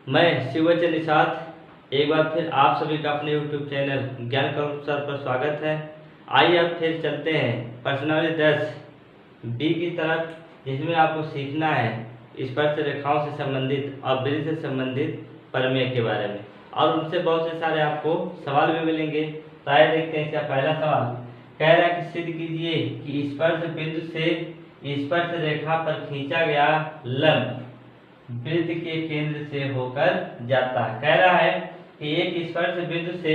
मैं शिवचंद्र निषाद एक बार फिर आप सभी का अपने YouTube चैनल ज्ञान कल्प सर पर स्वागत है। आइए अब फिर चलते हैं प्रश्नावली 10 बी की तरफ, जिसमें आपको सीखना है स्पर्श रेखाओं से संबंधित और वृत्त से संबंधित प्रमेय के बारे में, और उनसे बहुत से सारे आपको सवाल भी मिलेंगे। तो आइए देखते हैं इसका पहला सवाल। कह रहा है कि सिद्ध कीजिए कि स्पर्श बिंदु से स्पर्श रेखा पर खींचा गया लंब वृत्त के केंद्र से होकर जाता है। कह रहा है कि एक स्पर्श बिंदु से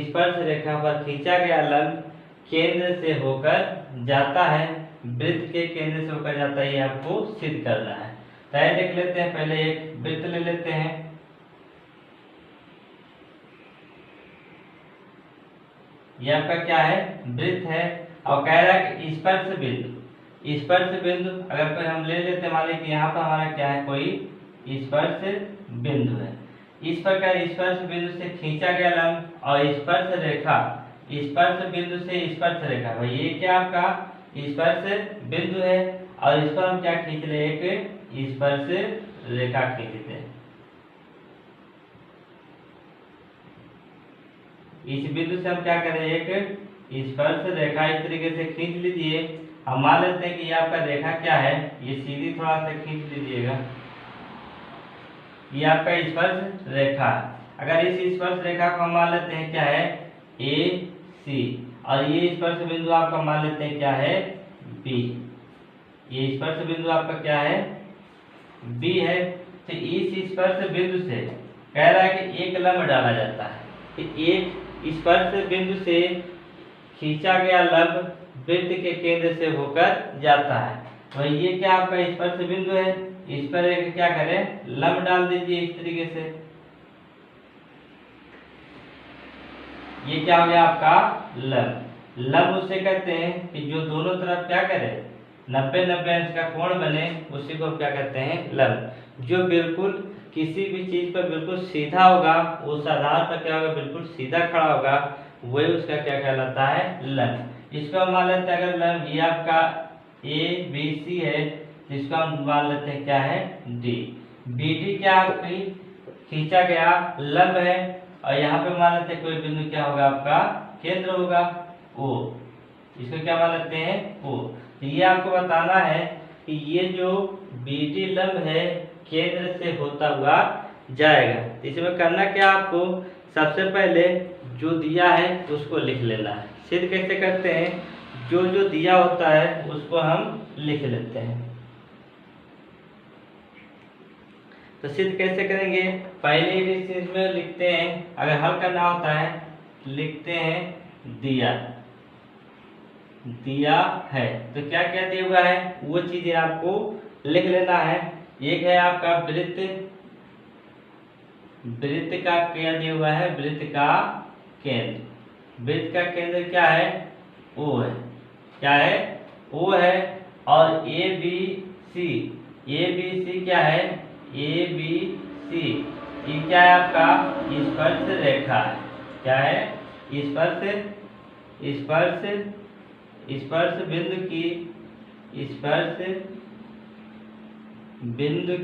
स्पर्श रेखा पर खींचा गया लंब केंद्र से होकर जाता है, वृत्त के केंद्र से होकर जाता है, ये आपको सिद्ध करना है। तो आइए देख लेते हैं। पहले एक वृत्त ले लेते हैं। ये आपका क्या है? वृत्त है। और कह रहा है कि स्पर्श बिंदु अगर कोई हम ले लेते हैं, मान लीजिए कि यहाँ पर हमारा क्या है, कोई स्पर्श बिंदु है। इस प्रकार स्पर्श बिंदु से खींचा गया लंब और स्पर्श बिंदु से स्पर्श रेखा, भाई ये क्या आपका स्पर्श बिंदु है और इस पर हम क्या खींच रहे हैं, एक स्पर्श रेखा खींचते हैं। इस बिंदु से हम क्या करें, एक स्पर्श रेखा इस तरीके से खींच लीजिए। हम मान लेते हैं कि ये आपका रेखा क्या है, ये सीधी थोड़ा सा खींच लीजिएगा। ये आपका स्पर्श रेखा है। अगर इस स्पर्श रेखा को हम मान लेते हैं क्या है, ए सी, और ये स्पर्श बिंदु आपका मान लेते हैं क्या है, बी। ये स्पर्श बिंदु आपका क्या है, बी है। तो इस स्पर्श बिंदु से कह रहा है कि एक लंब डाला जाता है। तो एक स्पर्श बिंदु से खींचा गया लंब वृत्त के केंद्र से होकर जाता है। तो ये क्या आपका स्पर्श बिंदु है, इस पर एक क्या करें, लंब डाल दीजिए इस तरीके से। ये क्या हो गया आपका लंब। लंब उसे कहते हैं कि जो दोनों तरफ क्या करे, 90-90 अंश का कोण बने, उसी को क्या कहते हैं, लंब। जो बिल्कुल किसी भी चीज पर बिल्कुल सीधा होगा, उस आधार पर क्या होगा, बिल्कुल सीधा खड़ा होगा, वही उसका क्या कहलाता है, लंब। इसको हम मान लेते हैं, अगर लंब ये आपका ए बी सी है, जिसको हम मान लेते हैं क्या है, डी। बी डी क्या आपकी खींचा गया लंब है, और यहाँ पे मान लेते हैं कोई बिंदु क्या होगा आपका, केंद्र होगा, ओ। इसको क्या मान लेते हैं, ओ। तो ये आपको बताना है कि ये जो बी डी लंब है केंद्र से होता हुआ जाएगा। इसमें करना क्या आपको, सबसे पहले जो दिया है उसको लिख लेना है। सिद्ध कैसे करते हैं, जो जो दिया होता है उसको हम लिख लेते हैं। तो सिद्ध कैसे करेंगे, पहले ही चीज में लिखते हैं, अगर हल करना होता है लिखते हैं दिया है। तो क्या क्या दिया हुआ है वो चीजें आपको लिख लेना है। एक है आपका वृत्त का क्या दिया हुआ है, वृत्त का केंद्र क्या है, ओ है। क्या है, ओ है। और ए बी सी क्या है, ए बी सी, ये क्या है आपका स्पर्श रेखा है। क्या है, स्पर्श बिंदु की स्पर्श बिंदु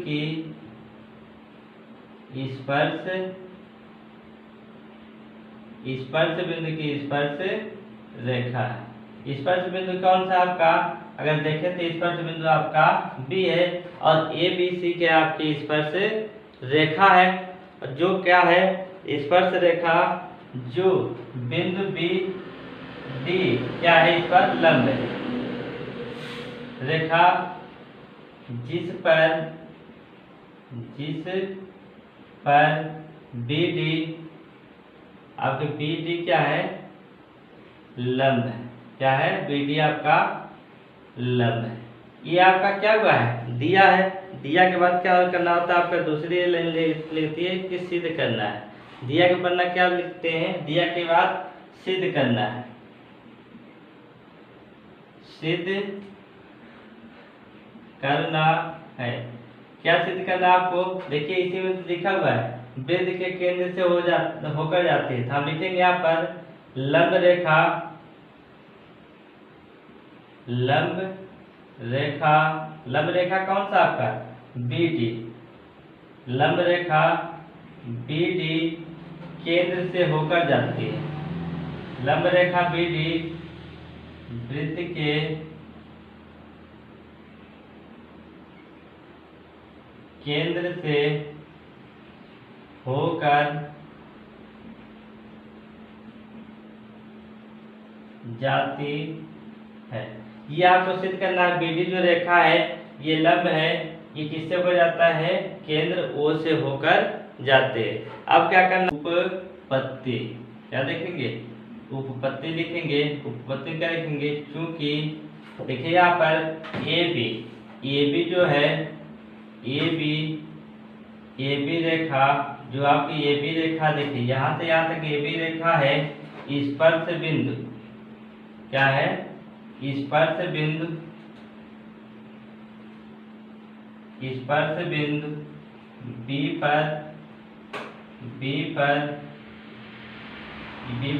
की स्पर्श रेखा है। स्पर्श बिंदु कौन सा आपका, अगर देखें तो स्पर्श बिंदु आपका बी है, और ए बी सी के आपकी स्पर्श रेखा है। जो क्या है, स्पर्श रेखा जो बिंदु बी डी क्या है, इस पर लंब है। रेखा जिस पर बी डी आपके बी डी क्या है, लंब है। क्या है, बी डी आपका लंब है। ये आपका क्या हुआ है, दिया है। दिया के बाद क्या करना होता है, आपका दूसरी लाइन लिखती है कि सिद्ध करना है। दिया के पन्ना क्या लिखते हैं, दिया के बाद सिद्ध करना है। सिद्ध करना है। क्या सिद्ध करना आपको, देखिए इसी में लिखा हुआ है वृत्त के केंद्र से होकर जाती है। तो हम लिखेंगे यहाँ पर लंब रेखा कौन सा आपका, बी डी। लंब रेखा BD केंद्र से होकर जाती है। लंब रेखा BD वृत्त के केंद्र से होकर जाती है। ये आपको सिद्ध करना है। BD जो रेखा है ये लंब है, ये किससे होकर जाता है? केंद्र O से होकर जाते हैं। अब क्या करना? उपपत्ति क्या देखेंगे? उपपत्ति लिखेंगे। उपपत्ति क्या लिखेंगे? चूंकि देखिए यहाँ पर AB जो है AB रेखा जो आपकी AB रेखा देखिए यहाँ से यहाँ तक AB रेखा है। स्पर्श बिंदु क्या है? स्पर्श बिंदु B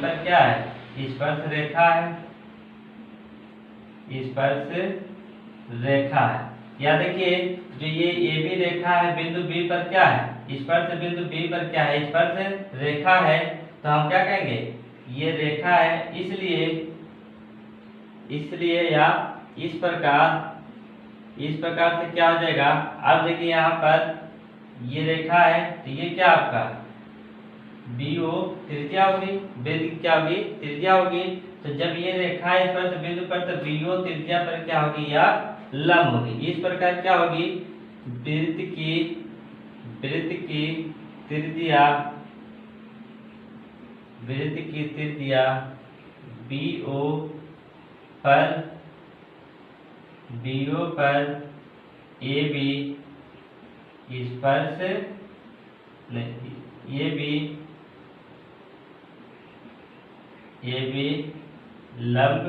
पर क्या है? स्पर्श रेखा है। स्पर्श रेखा है। या देखिए जो ये AB रेखा है बिंदु B पर क्या है? स्पर्श बिंदु B पर क्या है? स्पर्श रेखा है। तो हम क्या कहेंगे? ये रेखा है, इसलिए या इस प्रकार से क्या हो जाएगा? अब देखिए यहाँ पर ये रेखा है तो ये क्या आपका BO त्रिज्या होगी। वृत्त क्या होगी? त्रिज्या होगी। तो जब ये रेखा है स्पर्श बिंदु पर तो BO त्रिज्या पर क्या होगी? या लंब होगी। इस प्रकार क्या होगी? वृत्त की त्रिज्या BO पर AB स्पर्श AB लंब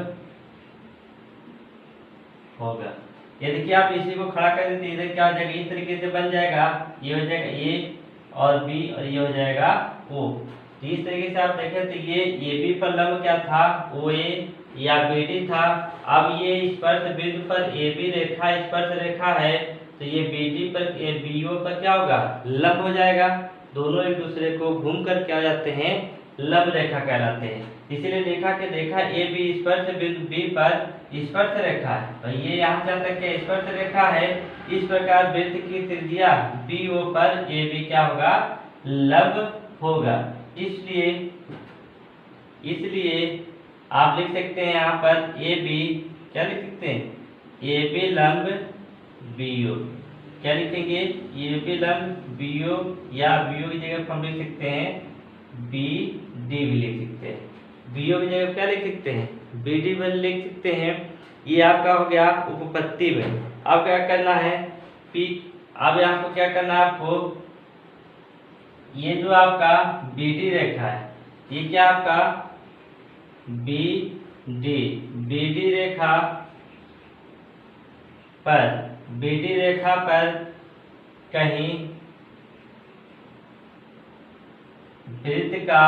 होगा। ये देखिए आप इसी को खड़ा कर देते इधर क्या हो जाएगा? इस तरीके से बन जाएगा। ये हो जाएगा A और B और ये हो जाएगा O। तो इस तरीके से आप देखें तो ये AB पर लंब क्या था? OA या BD था। अब ये स्पर्श बिंदु पर AB रेखा स्पर्श रेखा है तो ये BD पर BO पर क्या होगा? लंब हो जाएगा। दोनों एक दूसरे को घूम कर क्या जाते हैं? लंब रेखा कहलाते हैं। इसीलिए लिखा कि देखा AB स्पर्श बिंदु B पर स्पर्श रेखा है और ये यहाँ से तक के स्पर्श रेखा है। इस प्रकार वृत्त की त्रिज्या BO पर AB क्या होगा? लंब होगा। इसलिए आप लिख सकते हैं यहाँ पर AB क्या लिख सकते हैं? AB लंब BO क्या लिखेंगे? AB लंब BO या BO की जगह हम लिख सकते हैं BD भी लिख सकते हैं। BO की जगह क्या लिख सकते हैं? BD भी लिख सकते हैं। ये आपका हो गया उपपत्ति में। अब क्या करना है? अब आपको क्या करना है? आपको ये जो आपका BD रेखा है ये क्या आपका BD रेखा पर कहीं वृत्त का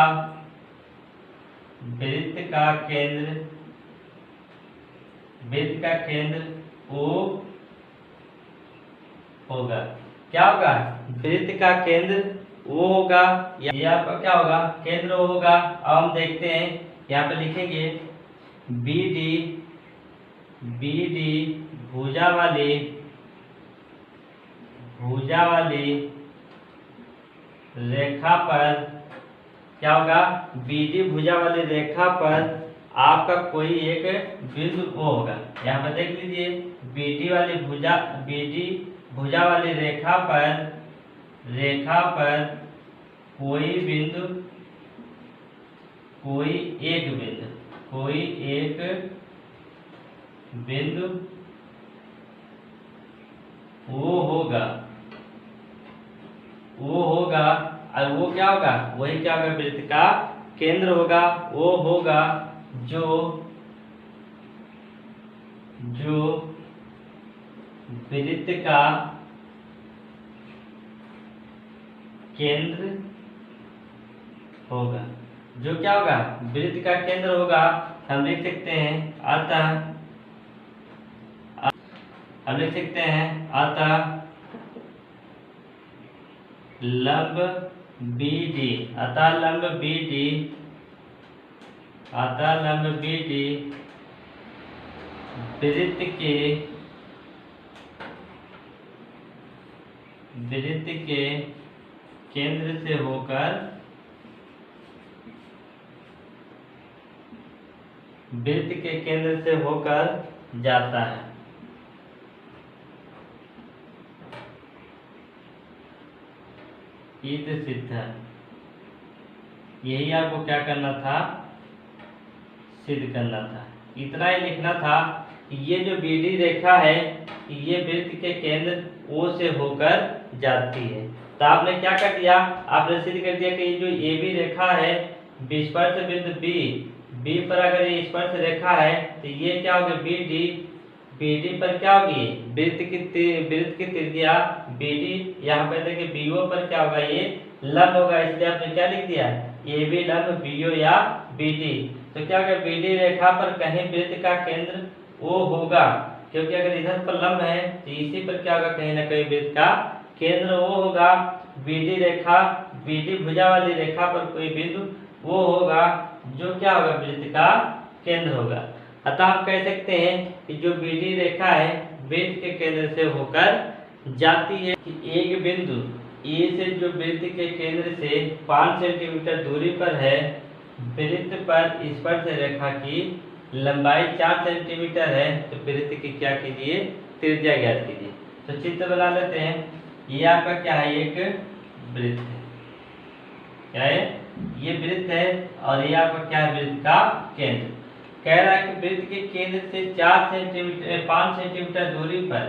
केंद्र O होगा। क्या होगा? वृत्त का केंद्र O होगा। ये आपका क्या होगा? केंद्र O होगा। अब हम देखते हैं यहाँ पे लिखेंगे BD भुजा वाली रेखा पर क्या होगा? BD भुजा वाली रेखा पर आपका कोई एक बिंदु O होगा। यहाँ पर देख लीजिए BD भुजा वाली रेखा पर कोई एक बिंदु O होगा। और वो क्या होगा? वही क्या होगा? वृत्त का केंद्र होगा। O होगा जो वृत्त का केंद्र होगा। जो क्या होगा? वृत्त का केंद्र होगा। हम लिख सकते हैं अतः लंब बी डी, अतः लंब बी डी, अतः लंब बी डी वृत्त के केंद्र से होकर वृत्त के केंद्र से होकर जाता है। ईद सिद्ध है। यही आपको क्या करना था, सिद्ध करना था। इतना ही लिखना था कि ये जो बीडी रेखा है ये वृत्त के केंद्र ओ से होकर जाती है। तो आपने क्या कर दिया, आपने सिद्ध कर दिया कि ये जो ए बी रेखा है स्पर्श बिंदु बी पर अगर ये स्पर्श रेखा है तो ये क्या होगी बी डी पर क्या होगी वृत्त की त्रिज्या बी डी, यहाँ पे देखिए बीओ पर क्या होगा ये लंब होगा, इसलिए आपने क्या लिख दिया ए बी लंब बीओ या बी डी। तो क्या होगा बी डी रेखा पर कहीं वृत्त का केंद्र ओ होगा, क्योंकि अगर इधर पर लंब है तो इसी पर क्या होगा कहीं ना कहीं वृत्त का केंद्र ओ होगा। बीडी रेखा बीडी भुजा वाली रेखा पर कोई बिंदु वो होगा जो क्या होगा वृत्त का केंद्र होगा। अतः हम कह सकते हैं कि जो बीडी रेखा है वृत्त के केंद्र से होकर जाती है कि एक बिंदु ए से जो वृत्त के केंद्र से 5 सेंटीमीटर दूरी पर है, वृत्त पर स्पर्श रेखा की लंबाई 4 सेंटीमीटर है, तो वृत्त की क्या कीजिए त्रिज्या ज्ञात कीजिए। तो चित्र बना लेते हैं। ये आपका क्या है एक वृत्त है, क्या है ये वृत्त है और ये आपका क्या है वृत्त का केंद्र। कह रहा है कि वृत्त के केंद्र से 5 सेंटीमीटर दूरी पर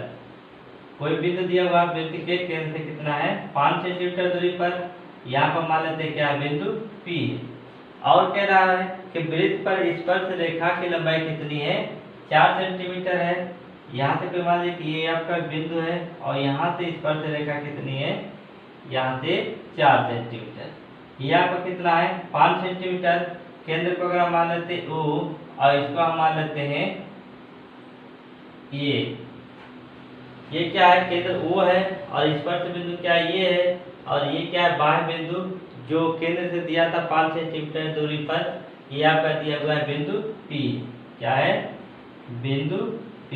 कोई बिंदु दिया हुआ वृत्त के केंद्र से कितना है 5 सेंटीमीटर दूरी पर, यहाँ पर मान लेते हैं क्या है बिंदु P है। और कह रहा है कि वृत्त पर स्पर्श रेखा की लंबाई कितनी है 4 सेंटीमीटर है। यहाँ से मान लीजिए कि ये आपका बिंदु है और यहाँ से स्पर्श रेखा कितनी है यहाँ से 4 सेंटीमीटर। ये आपका कितना है 5 सेंटीमीटर। केंद्र को अगर हम मान लेते हैं O और इसको हम मान लेते हैं ये क्या है केंद्र O है और स्पर्श बिंदु क्या ये है और ये क्या है बाह्य बिंदु जो केंद्र से दिया था 5 सेंटीमीटर दूरी पर, ये आपका दिया हुआ है बिंदु P। क्या है बिंदु P।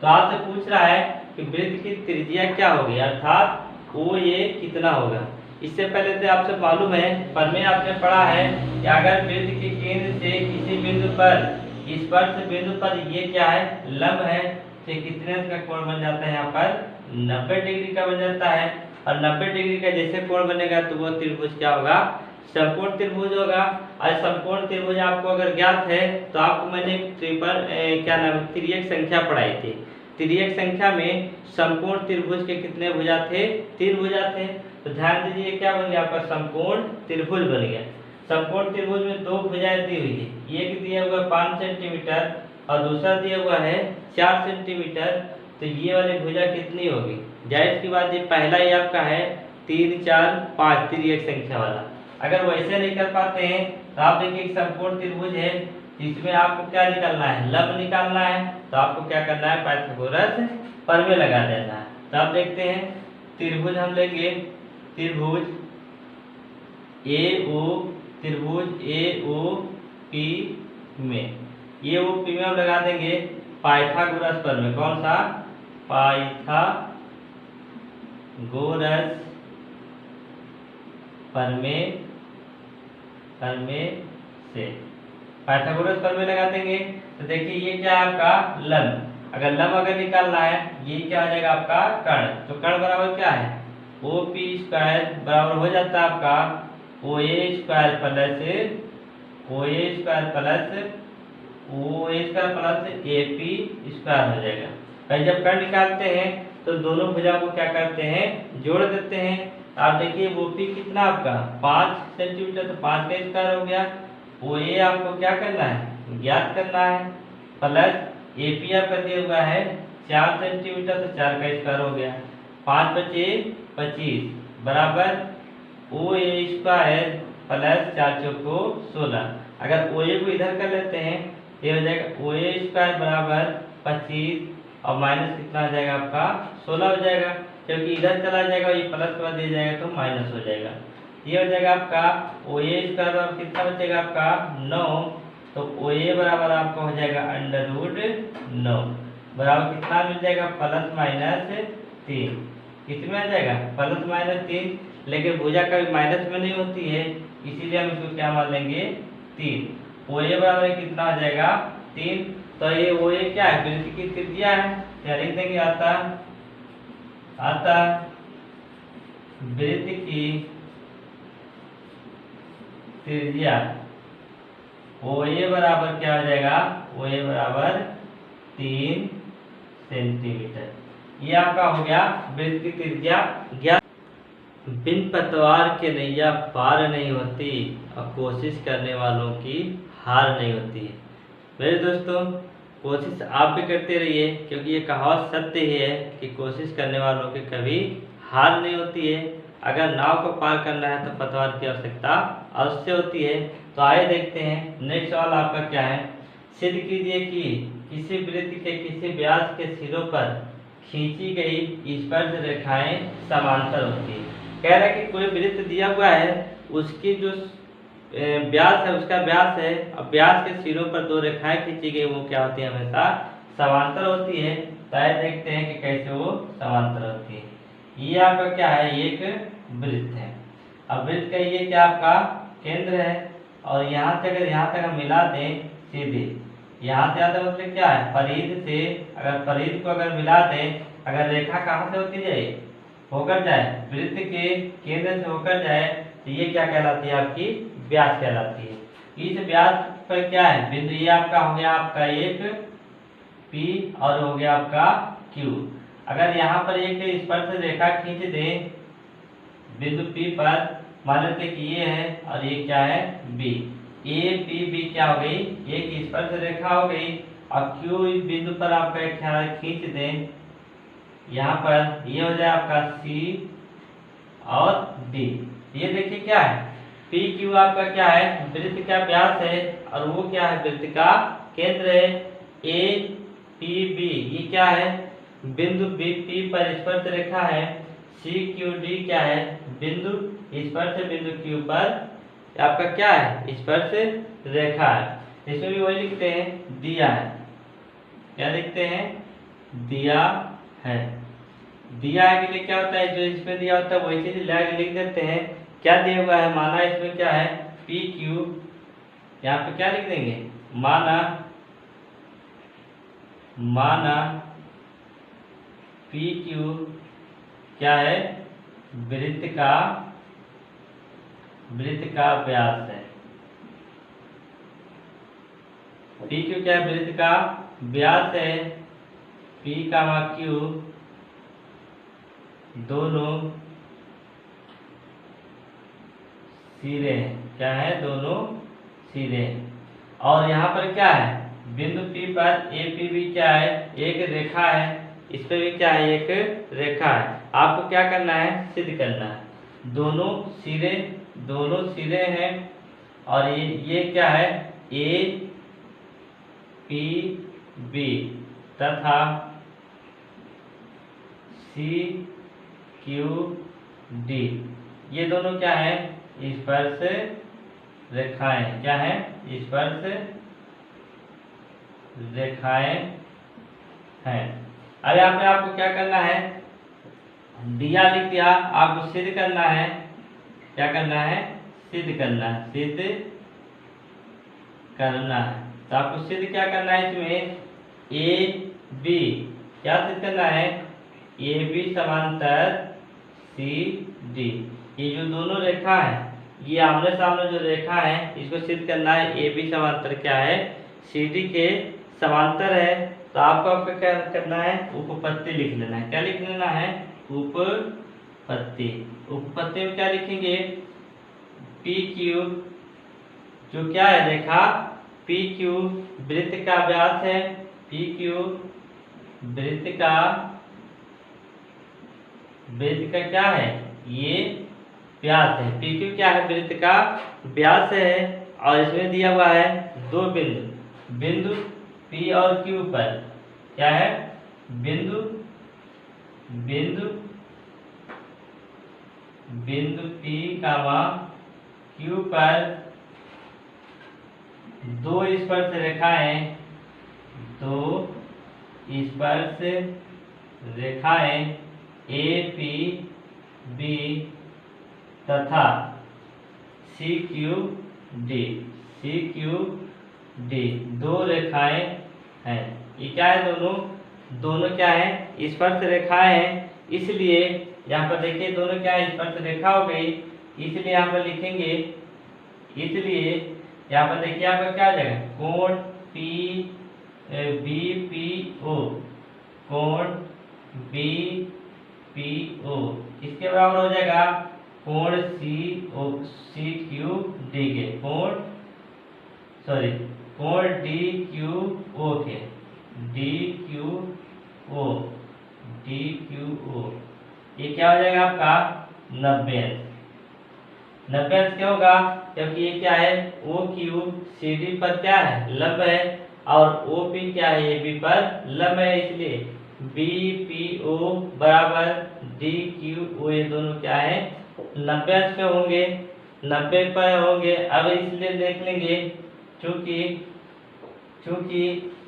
तो आपसे पूछ रहा है कि वृत्त की त्रिज्या क्या होगी अर्थात ओ ये कितना होगा। इससे पहले तो आपसे मालूम है पर में आपने पढ़ा है कि अगर वृत्त के केंद्र से किसी बिंदु पर स्पर्श बिंदु पर ये क्या है लंब है तो कितने का कोण बन जाता है यहाँ पर 90 डिग्री का बन जाता है। और 90 डिग्री का जैसे कोण बनेगा तो वो त्रिभुज क्या होगा समकोण त्रिभुज होगा। और समकोण त्रिभुज आपको अगर ज्ञात है तो आपको मैंने तिर्यक संख्या पढ़ाई थी। तिर्यक संख्या में समकोण त्रिभुज के कितने भुजा थे 3 भुजा थे। तो ध्यान दीजिए क्या बन गया आपका समकोण त्रिभुज बन गया। समकोण त्रिभुज में 2 भुजाएं दी हुई है, एक दिया हुआ 5 सेंटीमीटर और दूसरा दिया हुआ है 4 सेंटीमीटर। तो ये वाली भुजा कितनी होगी जाहिर सी बात ये पहला ही आपका है 3 4 5 तिर्यक संख्या वाला। अगर वैसे नहीं कर पाते हैं तो आप देखिए एक समकोण त्रिभुज है इसमें आपको क्या निकालना है लंब निकालना है। तो आपको क्या करना है पाइथागोरस प्रमेय लगा देना है। तो आप देखते हैं त्रिभुज हम लेंगे त्रिभुज AOP में ये OP में हम लगा देंगे पाइथागोरस प्रमेय। कौन सा पाइथागोरस प्रमेय से पाइथागोरस प्रमेय लगा देंगे। तो देखिए ये क्या है आपका लंब, अगर लंब अगर निकालना है ये क्या हो जाएगा आपका कर्ण। तो कर्ण बराबर क्या है OP स्क्वायर बराबर हो जाता है आपका OA square plus AP square हो जाएगा। भाई जब कर्ण निकालते हैं तो दोनों भुजाओं को क्या करते हैं जोड़ देते हैं। आप देखिए OP कितना आपका 5 सेंटीमीटर तो 5 का स्क्वायर हो गया। OA आपको क्या करना है ज्ञात करना है प्लस AP आपका दिया हुआ है 4 सेंटीमीटर तो 4 का स्क्वायर हो गया। 5 बचे 25 बराबर OA स्क्वायर प्लस 4 चौको 16। अगर OA को इधर कर लेते हैं ये हो जाएगा OA स्क्वायर बराबर 25 और माइनस कितना हो जाएगा आपका 16 हो जाएगा। क्योंकि इधर चला जाएगा, ये प्लस के बाद दे जाएगा तो माइनस हो जाएगा। ये हो जाएगा आपका ओ ए स्क्वायर बराबर कितना बचेगा आपका 9, तो ओ ए बराबर आपका हो जाएगा √9 बराबर कितना मिल जाएगा प्लस माइनस 3। कितने में आ जाएगा प्लस माइनस 3, लेकिन भुजा कभी माइनस में नहीं होती है, इसीलिए हम इसको क्या मान लेंगे 3। ओ ए बराबर कितना हो जाएगा 3। तो ये ओ ए क्या है वृत्त की त्रिज्या है, या लिख देंगे आता वृत्त की त्रिज्या ओ ए बराबर क्या हो जाएगा, ओ ए बराबर 3 सेंटीमीटर। ये आपका हो गया वृत्त की त्रिज्या ज्ञात। बिन पतवार के नैया पार नहीं होती और कोशिश करने वालों की हार नहीं होती है। मेरे दोस्तों, कोशिश आप भी करते रहिए, क्योंकि ये कहावत सत्य ही है कि कोशिश करने वालों की कभी हार नहीं होती है। अगर नाव को पार करना है तो पतवार की आवश्यकता अवश्य होती है। तो आइए देखते हैं नेक्स्ट सवाल आपका क्या है। सिद्ध कीजिए कि किसी वृत्त के किसी व्यास के सिरों पर खींची गई स्पर्श रेखाएं समांतर होती है। कह रहा है कि कोई वृत्त दिया हुआ है, उसकी जो व्यास है, उसका व्यास है, अब व्यास के सिरों पर दो रेखाएं खींची गई, वो क्या होती है हमेशा समांतर होती है। तो आइए देखते हैं कि कैसे वो समांतर होती है। ये आपका क्या है, एक वृत्त है। अब वृत्त का ये क्या आपका केंद्र है, और यहाँ से अगर यहाँ तक हम मिला दें सीधे, यहाँ से यहाँ तक मतलब क्या है परिध से, अगर परिध को अगर मिला दें, अगर रेखा कहाँ से होती जाए होकर जाए वृत्त के केंद्र से होकर जाए, तो ये क्या कहलाती है आपकी व्यास कहलाती है। इस व्यास पर क्या है बिंदु, ये आपका हो गया आपका एक P और हो गया आपका Q। अगर यहाँ पर एक स्पर्श रेखा खींच दें बिंदु P पर, मान लेते कि ये है और ये क्या है B, A P B क्या हो गई एक स्पर्श रेखा हो गई। और Q इस बिंदु पर आपका एक खींच दें, यहाँ पर ये हो जाए आपका C और D। ये देखिए क्या है पी क्यू आपका क्या है वृत्त का व्यास है, और वो क्या है वृत्त का केंद्र है। ए पी बी ये क्या है बिंदु बी पी पर स्पर्श रेखा है। सी क्यू डी क्या है बिंदु स्पर्श बिंदु क्यू पर आपका क्या है स्पर्श रेखा है। इसमें भी वही लिखते हैं दिया है, क्या लिखते हैं दिया है। दिया है के लिए क्या होता है, जो इसमें दिया होता है वही चीज लिख देते हैं। क्या दिया हुआ है माना, इसमें क्या है पी क्यू, यहाँ पे क्या लिख देंगे माना पी क्यू क्या है वृत्त का व्यास है। पी क्यू क्या है वृत्त का व्यास है। पी का क्यू दोनों सिरे क्या है दोनों सिरे। और यहाँ पर क्या है बिंदु P पर ए पी बी क्या है एक रेखा है, इस पर भी क्या है एक रेखा है। आपको क्या करना है सिद्ध करना है दोनों सिरे हैं, और ये क्या है ए पी बी तथा सी क्यू डी ये दोनों क्या है स्पर्श रेखाएं, क्या है स्पर्श रेखाएं हैं। अब यहाँ पे आपको क्या करना है दिया लिख दिया, आपको सिद्ध करना है। क्या करना है सिद्ध करना है। तो आपको सिद्ध क्या करना है इसमें ए बी क्या सिद्ध करना है ए बी समांतर सी डी। ये जो दोनों रेखा है ये आमने सामने जो रेखा है इसको सिद्ध करना है। ए बी समांतर क्या है सी डी के समांतर है। तो आपको क्या करना है उपपत्ति लिख लेना है। क्या लिख लेना है उपपत्ति में क्या लिखेंगे पी क्यू जो क्या है रेखा पी क्यू वृत्त का व्यास है। पी क्यू वृत्त का क्या है ये व्यास है। पी क्यू क्या है वृत्त का व्यास है, और इसमें दिया हुआ है दो बिंदु P और Q पर क्या है बिंदु बिंदु P कामा Q पर दो स्पर्श रेखाएं ए पी बी तथा सी क्यू डी दो रेखाएं हैं। ये क्या है? दोनों क्या है? स्पर्श रेखाएं हैं। इसलिए यहाँ पर देखिए दोनों क्या है? स्पर्श रेखा हो गई। इसलिए यहाँ पर लिखेंगे, इसलिए यहाँ पर देखिए यहाँ पर क्या आ जाएगा? कोण बी पी ओ, कोण बी पी ओ इसके बराबर हो जाएगा कोण सी क्यू डी के, कोण डी क्यू ओ के, डी क्यू ओ ये क्या हो जाएगा आपका? 90 अंश। 90 अंश क्या होगा? क्योंकि ये क्या है? ओ क्यू सी डी पर क्या है? लंब है, और ओ पी क्या है? ए बी पर लंब है। इसलिए बी पी ओ बराबर डी क्यू ओ, ये दोनों क्या है? 90 अंश पे होंगे, 90 पर होंगे। अब इसलिए देख लेंगे चूंकि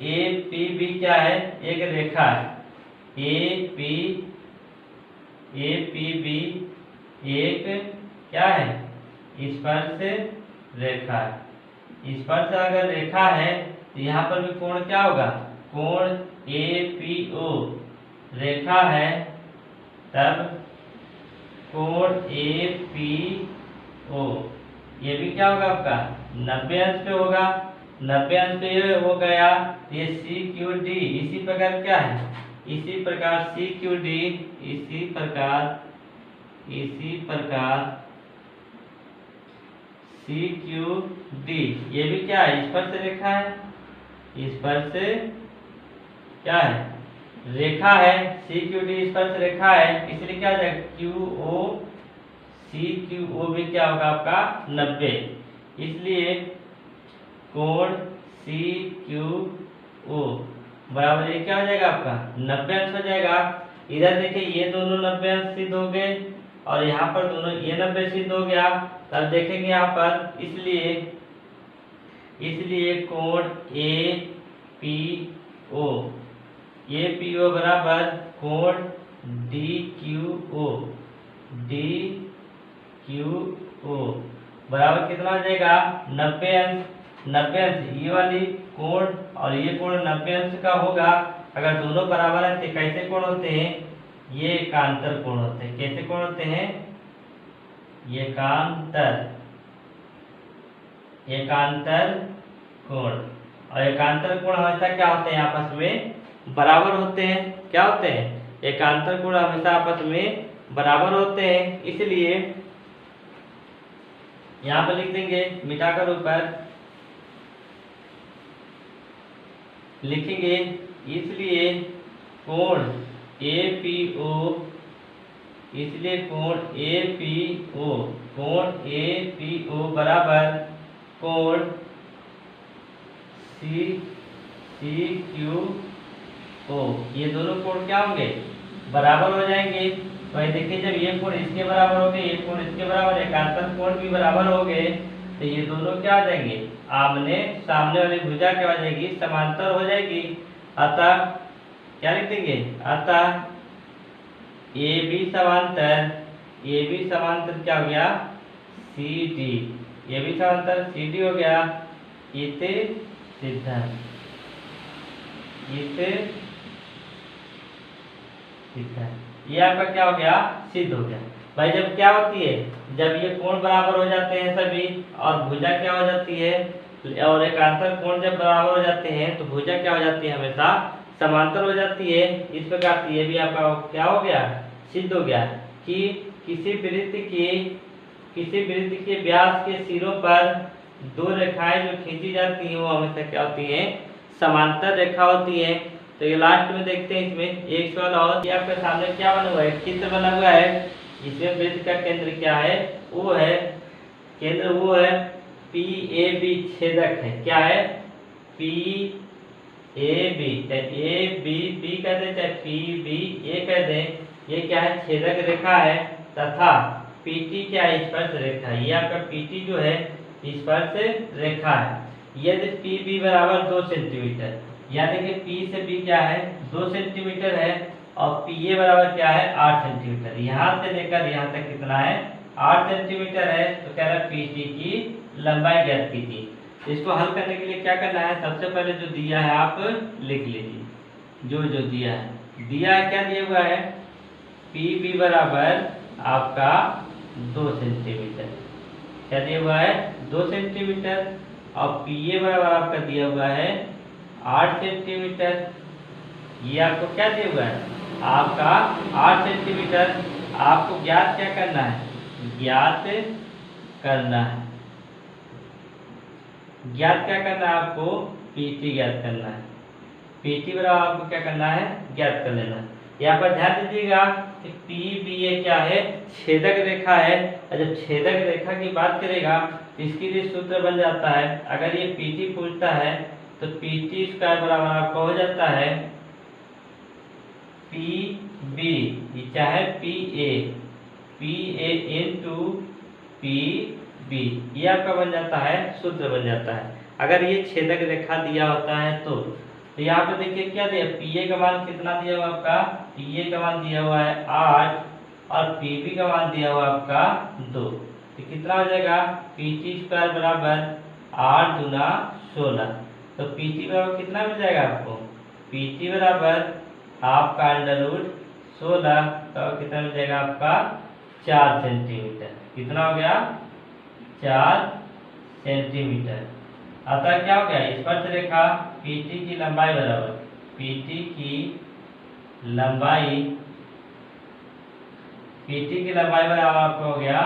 ए पी बी क्या है? एक रेखा है। ए पी बी एक क्या है? स्पर्श रेखा है। स्पर्श अगर रेखा है तो यहाँ पर भी कोण क्या होगा? कोण ए पी ओ रेखा है, तब कोण ए पी ओ ये भी क्या होगा आपका? 90 अंश पे होगा। 90 अंश पे ये हो गया। ये सी क्यू डी इसी प्रकार क्या है? इसी प्रकार सी क्यू डी इसी प्रकार सी क्यू डी ये भी क्या है? स्पर्श रेखा है। स्पर्श क्या है? रेखा है। सी क्यू डी स्पर्श रेखा है, इसलिए क्या हो जाएगा? Q O C Q O भी क्या होगा आपका? 90। इसलिए कोण सी क्यू ओ बराबर ये क्या हो जाएगा आपका? 90 अंश हो जाएगा। इधर देखिए ये दोनों 90 अंश सिद्ध हो गए, और यहाँ पर दोनों ये 90 सिद्ध हो गया। तब देखेंगे यहाँ पर, इसलिए कोण ए पी ओ बराबर कोण डी क्यू ओ बराबर कितना हो जाएगा? 90 अंश। 90 अंश ये वाली कोण और ये कोण 90 अंश का होगा। अगर दोनों बराबर हैं तो कैसे कोण होते हैं? ये एकांतर कोण होते हैं। कैसे कोण होते हैं? एकांतर कोण। और एकांतर कोण हमेशा क्या होते हैं? आपस में बराबर होते हैं। क्या होते हैं? एकांतर कोण हमेशा आपस में बराबर होते हैं। इसलिए यहाँ पर लिख देंगे, मिटाकर ऊपर लिखेंगे, इसलिए कोण ए पी ओ बराबर कोण सी क्यू ओ ये दोनों कोण क्या होंगे? बराबर हो जाएंगे। तो देखिए जब ये कोण इसके बराबर हो गए, ये कोण इसके बराबर, एकांतर कोण भी बराबर हो गए, तो ये दोनों क्या हो जाएंगे? आमने सामने वाली भुजा क्या हो जाएगी? समांतर हो जाएगी। अतः क्या लिख देंगे? अतः ए बी समांतर क्या हो गया? C D. ये भी समांतर सी डी हो गया। इसे सिद्धांत ये आपका क्या हो गया? सिद्ध हो गया। भाई जब क्या होती है? जब ये कोण बराबर हो जाते हैं सभी, और भुजा क्या हो जाती है, और एकांतर कोण जब बराबर हो जाते हैं तो भुजा क्या हो जाती है? हमेशा समांतर हो जाती है। इस प्रकार से ये भी आपका क्या हो गया? सिद्ध हो गया कि किसी वृत्त के व्यास के सिरों पर दो रेखाएं जो खींची जाती हैं वो हमेशा क्या होती हैं? समांतर रेखा होती है। तो ये लास्ट में देखते हैं, इसमें एक सवाल और। ये आपके सामने क्या बना हुआ है? चित्र बना हुआ है। इसमें वृत्त का केंद्र क्या है? वो है पी ए बी छेदक है। क्या है? पी ए बी, चाहे ए बी बी कह दे, चाहे पी बी ए कह दे, ये क्या है? छेदक रेखा है। तथा पीटी क्या है? स्पर्श रेखा। ये आपका पीटी जो है स्पर्श रेखा है। यदि पी बी बराबर 2 सेंटीमीटर, यानी कि पी से बी क्या है? 2 सेंटीमीटर है, और पी ए बराबर क्या है? 8 सेंटीमीटर। यहाँ से लेकर यहाँ तक कितना है? 8 सेंटीमीटर है। तो कह रहा है पीटी की लंबाई ज्ञात कीजिए। इसको हल करने के लिए क्या करना है? सबसे पहले जो दिया है आप लिख लीजिए। जो दिया है, क्या दिया हुआ है? पी बी बराबर आपका 2 सेंटीमीटर। क्या दिया हुआ है? 2 सेंटीमीटर। और पी ए बराबर आपका दिया हुआ है 8 सेंटीमीटर। ये आपको क्या दिया हुआ है? आपका 8 सेंटीमीटर। आपको ज्ञात क्या करना है? ज्ञात करना है। ज्ञात क्या करना है आपको? पीटी ज्ञात करना है। पीटी बराबर आपको क्या करना है? ज्ञात कर लेना है। यहाँ पर ध्यान दीजिएगा कि पी बी ए क्या है? छेदक रेखा है। और जब छेदक रेखा की बात करेगा तो इसके लिए सूत्र बन जाता है, अगर ये पीटी पूछता है तो पीटी स्क्वायर बराबर आपका हो जाता है पी बी, ये क्या है? P A into P B. ये आपका बन जाता है, सूत्र बन जाता है अगर ये छेदक रेखा दिया होता है तो। यहाँ पे देखिए क्या दिया? पी ए का मान कितना दिया हुआ आपका? पी ए का मान दिया हुआ है 8, और पी बी का मान दिया हुआ आपका 2। तो कितना हो जाएगा? पीटी स्क्वायर बराबर 8 दूना 16। तो पीटी बराबर कितना मिल जाएगा आपको? पीटी बराबर आपका अंडर रूट 16, तो कितना मिल जाएगा आपका? 4 सेंटीमीटर। कितना हो गया? 4 सेंटीमीटर। अतः क्या हो गया? स्पर्श रेखा पीटी की लंबाई बराबर, पीटी की लंबाई बराबर आपको हो गया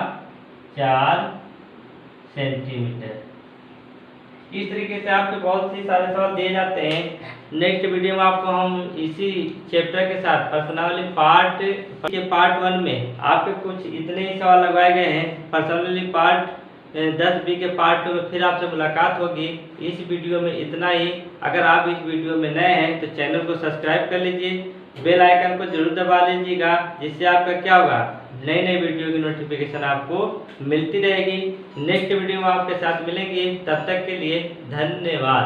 4 सेंटीमीटर। इस तरीके से आपके बहुत सी सारे सवाल दिए जाते हैं। नेक्स्ट वीडियो में आपको हम इसी चैप्टर के साथ पर्सनालिटी पार्ट 1 में आपके कुछ इतने ही सवाल लगवाए गए हैं। पर्सनालिटी पार्ट 10 बी के पार्ट 2 में फिर आपसे मुलाकात होगी। इस वीडियो में इतना ही। अगर आप इस वीडियो में नए हैं तो चैनल को सब्सक्राइब कर लीजिए, बेल आइकन को जरूर दबा लीजिएगा, जिससे आपका क्या होगा? नई वीडियो की नोटिफिकेशन आपको मिलती रहेगी। नेक्स्ट वीडियो में आपके साथ मिलेंगे, तब तक के लिए धन्यवाद।